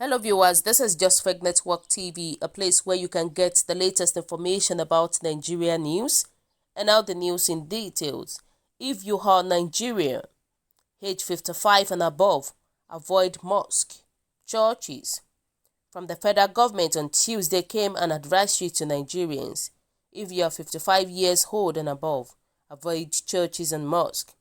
Hello viewers, this is Just Network TV, a place where you can get the latest information about Nigeria news and now the news in details. If you are Nigerian, age 55 and above, avoid mosque, churches. From the federal government on Tuesday came an advisory to Nigerians. If you are 55 years old and above, avoid churches and mosques.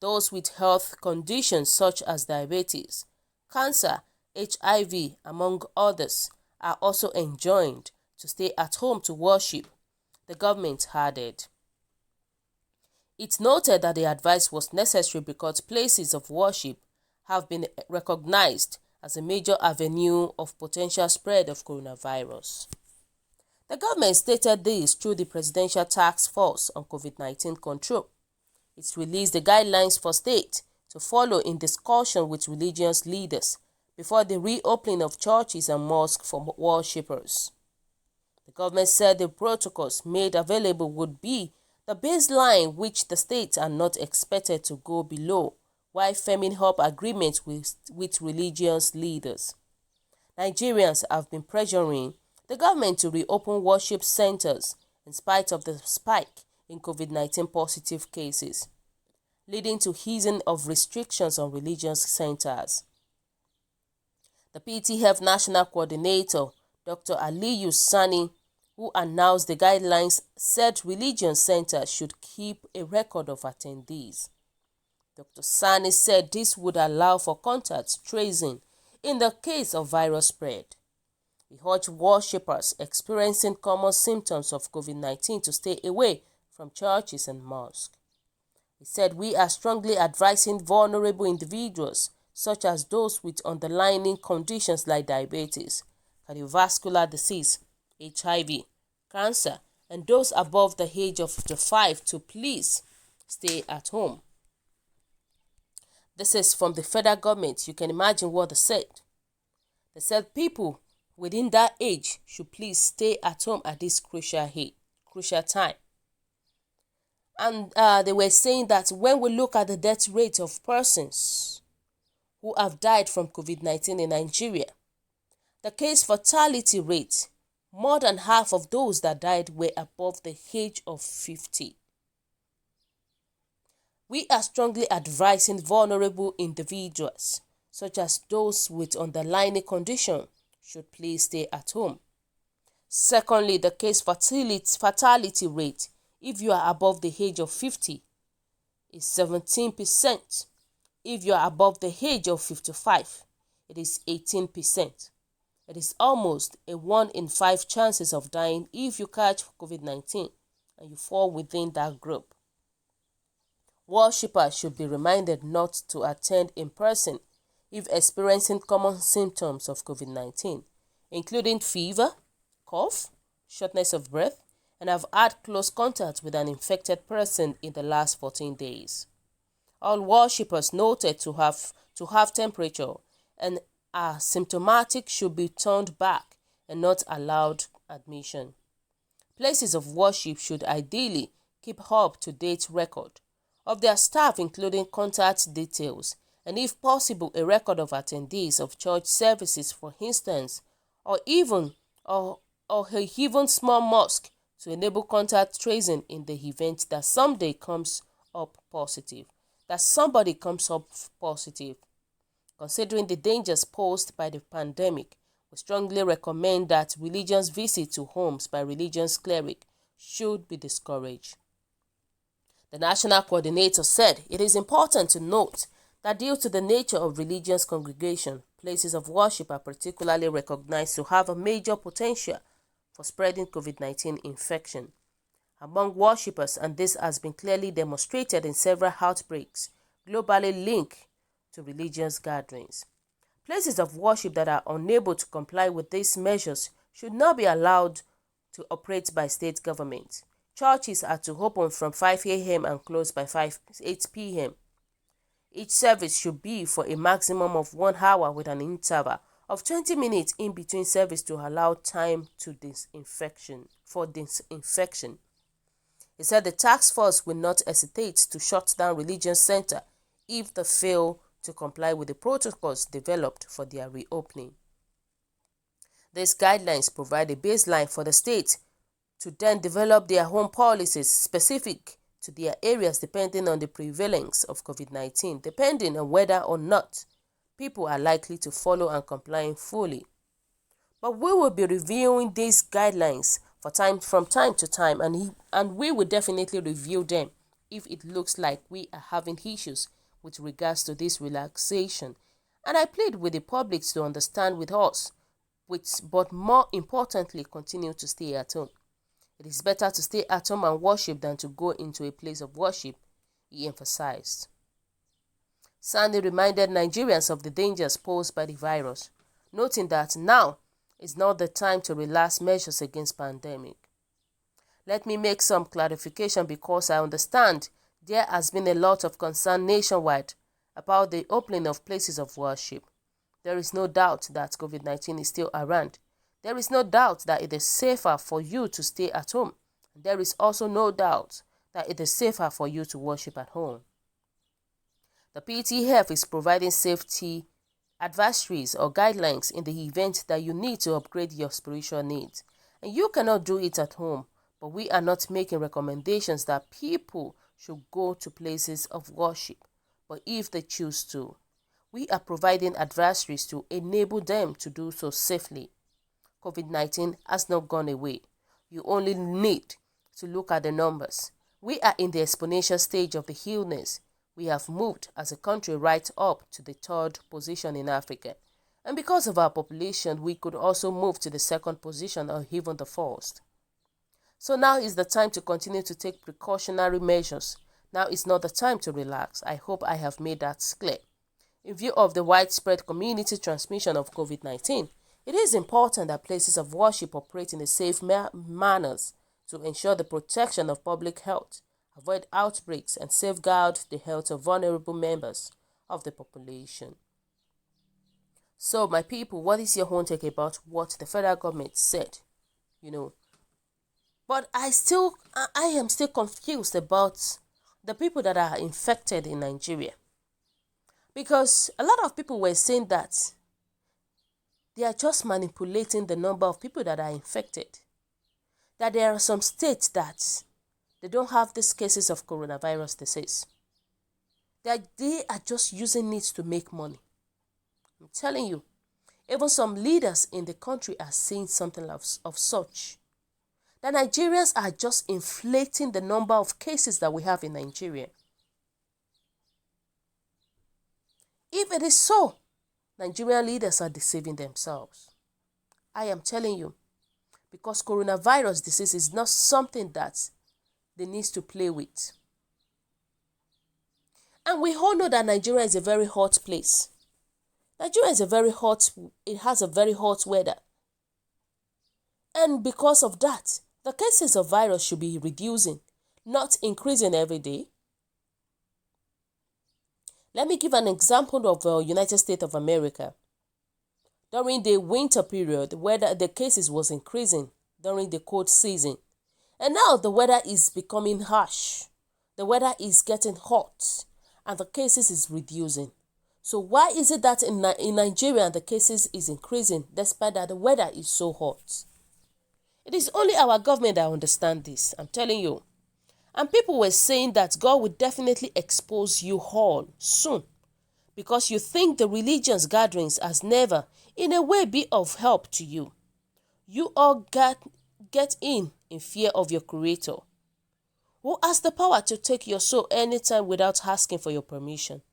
Those with health conditions such as diabetes, cancer, HIV, among others, are also enjoined to stay at home to worship, the government added. It noted that the advice was necessary because places of worship have been recognized as a major avenue of potential spread of coronavirus. The government stated this through the Presidential Task Force on COVID-19 control. It released the guidelines for states to follow in discussion with religious leaders before the reopening of churches and mosques for worshippers. The government said the protocols made available would be the baseline which the states are not expected to go below, while firming up agreements with religious leaders. Nigerians have been pressuring the government to reopen worship centers in spite of the spike in COVID-19 positive cases, leading to easing of restrictions on religious centers. The PTF National Coordinator, Dr. Aliyu Sani, who announced the guidelines, said religious centers should keep a record of attendees. Dr. Sani said this would allow for contact tracing in the case of virus spread. He urged worshippers experiencing common symptoms of COVID-19 to stay away from churches and mosques. He said, "We are strongly advising vulnerable individuals, such as those with underlying conditions like diabetes, cardiovascular disease, HIV, cancer, and those above the age of 55 to please stay at home." This is from the federal government. You can imagine what they said. They said people within that age should please stay at home at this crucial time. And they were saying that when we look at the death rate of persons who have died from COVID-19 in Nigeria, the case fatality rate, more than half of those that died were above the age of 50. We are strongly advising vulnerable individuals, such as those with underlying condition, should please stay at home. Secondly, the case fatality rate, if you are above the age of 50, is 17%. If you are above the age of 55, it is 18%. It is almost a 1 in 5 chances of dying if you catch COVID-19 and you fall within that group. Worshippers should be reminded not to attend in person if experiencing common symptoms of COVID-19, including fever, cough, shortness of breath, and have had close contact with an infected person in the last 14 days. All worshippers noted to have temperature and are symptomatic should be turned back and not allowed admission. Places of worship should ideally keep up-to-date record of their staff, including contact details, and if possible a record of attendees of church services, for instance, or even small mosque, to enable contact tracing in the event that somebody comes up positive. Considering the dangers posed by the pandemic, we strongly recommend that religious visits to homes by religious clerics should be discouraged. The national coordinator said it is important to note that due to the nature of religious congregation, places of worship are particularly recognized to have a major potential for spreading COVID-19 infection among worshippers, and this has been clearly demonstrated in several outbreaks globally linked to religious gatherings. Places of worship that are unable to comply with these measures should not be allowed to operate by state government. Churches are to open from 5 a.m. and close by 8 p.m. Each service should be for a maximum of 1 hour with an interval of 20 minutes in between service to allow time to disinfection. He said the task force will not hesitate to shut down religious centers if they fail to comply with the protocols developed for their reopening. These guidelines provide a baseline for the state to then develop their own policies specific to their areas depending on the prevalence of COVID-19, depending on whether or not people are likely to follow and comply fully. But we will be reviewing these guidelines from time to time, and we will definitely review them if it looks like we are having issues with regards to this relaxation. And I plead with the public to understand with us, but more importantly, continue to stay at home. It is better to stay at home and worship than to go into a place of worship, he emphasized. Sandy reminded Nigerians of the dangers posed by the virus, noting that now is not the time to relax measures against pandemic. Let me make some clarification because I understand there has been a lot of concern nationwide about the opening of places of worship. There is no doubt that COVID-19 is still around. There is no doubt that it is safer for you to stay at home. There is also no doubt that it is safer for you to worship at home. The PTF is providing safety advisories or guidelines in the event that you need to upgrade your spiritual needs. And you cannot do it at home, but we are not making recommendations that people should go to places of worship. But if they choose to, we are providing advisories to enable them to do so safely. COVID-19 has not gone away. You only need to look at the numbers. We are in the exponential stage of the illness. We have moved as a country right up to the 3rd position in Africa. And because of our population, we could also move to the 2nd position or even the 1st. So now is the time to continue to take precautionary measures. Now is not the time to relax. I hope I have made that clear. In view of the widespread community transmission of COVID-19, it is important that places of worship operate in a safe manners to ensure the protection of public health, avoid outbreaks, and safeguard the health of vulnerable members of the population. So, my people, what is your own take about what the federal government said? But I am still confused about the people that are infected in Nigeria. Because a lot of people were saying that they are just manipulating the number of people that are infected. That there are some states that they don't have these cases of coronavirus disease. That they are just using it to make money. I'm telling you, even some leaders in the country are saying something of such. That Nigerians are just inflating the number of cases that we have in Nigeria. If it is so, Nigerian leaders are deceiving themselves. I am telling you, because coronavirus disease is not something that they need to play with. And we all know that Nigeria is a very hot place. Nigeria is it has a very hot weather. And because of that, the cases of virus should be reducing, not increasing every day. Let me give an example of the United States of America. During the winter period, the cases was increasing during the cold season. And now the weather is becoming harsh. The weather is getting hot and the cases is reducing. So why is it that in Nigeria the cases is increasing despite that the weather is so hot? It is only our government that understand this, I'm telling you. And people were saying that God will definitely expose you all soon because you think the religious gatherings has never, in a way, be of help to you. You all get in fear of your Creator, who has the power to take your soul anytime without asking for your permission.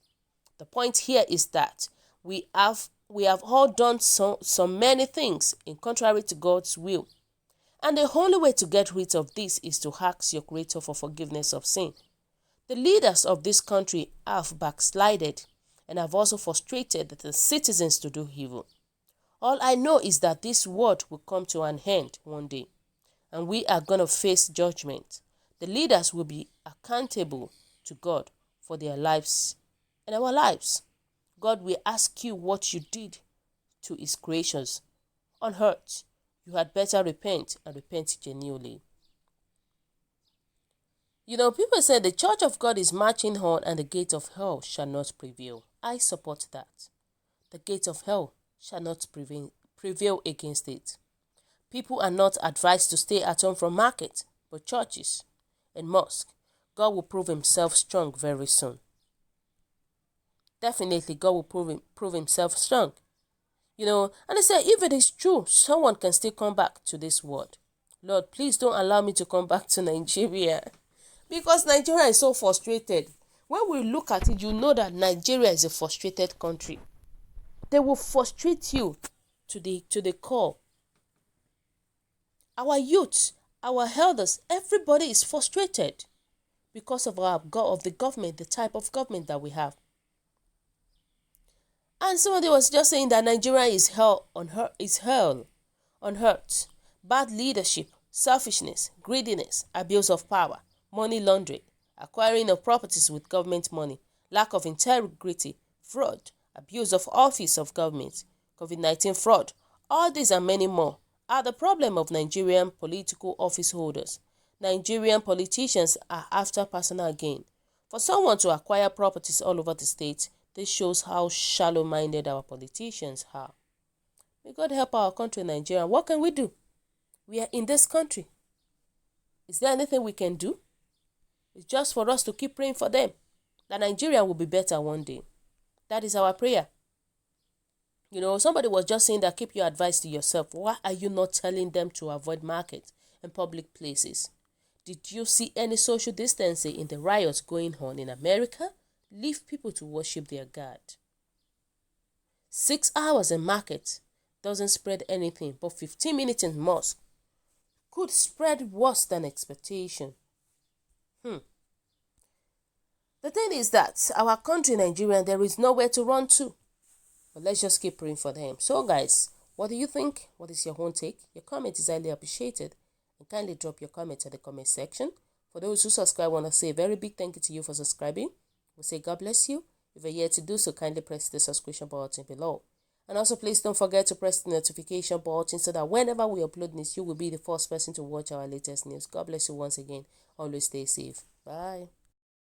The point here is that we have all done so many things in contrary to God's will. And the only way to get rid of this is to ask your Creator for forgiveness of sin. The leaders of this country have backslided and have also frustrated the citizens to do evil. All I know is that this world will come to an end one day, and we are going to face judgment. The leaders will be accountable to God for their lives and our lives. God will ask you what you did to His creations on earth. You had better repent and repent genuinely. People say the church of God is marching on and the gate of hell shall not prevail. I support that. The gate of hell shall not prevail against it. People are not advised to stay at home from market, but churches and mosques. God will prove himself strong very soon. Definitely, God will prove himself strong. And I said, if it is true, someone can still come back to this world. Lord, please don't allow me to come back to Nigeria. Because Nigeria is so frustrated. When we look at it, you know that Nigeria is a frustrated country. They will frustrate you to the core. Our youth, our elders, everybody is frustrated because of the government, the type of government that we have. And somebody was just saying that Nigeria is hell on earth. Bad leadership, selfishness, greediness, abuse of power, money laundering, acquiring of properties with government money, lack of integrity, fraud, abuse of office of government, COVID-19 fraud. All these and many more are the problem of Nigerian political office holders. Nigerian politicians are after personal gain. For someone to acquire properties all over the state, this shows how shallow-minded our politicians are. May God help our country, Nigeria. What can we do? We are in this country. Is there anything we can do? It's just for us to keep praying for them, that Nigeria will be better one day. That is our prayer. Somebody was just saying that keep your advice to yourself. Why are you not telling them to avoid markets and public places? Did you see any social distancing in the riots going on in America? Leave people to worship their God. 6 hours in market doesn't spread anything, but 15 minutes in mosque could spread worse than expectation. The thing is that our country, Nigeria, there is nowhere to run to. But let's just keep praying for them. So guys, what do you think? What is your own take? Your comment is highly appreciated. And kindly drop your comments at the comment section. For those who subscribe, I want to say a very big thank you to you for subscribing. We say God bless you. If you're yet to do so, kindly press the subscription button below. And also please don't forget to press the notification button so that whenever we upload news, you will be the first person to watch our latest news. God bless you once again. Always stay safe. Bye.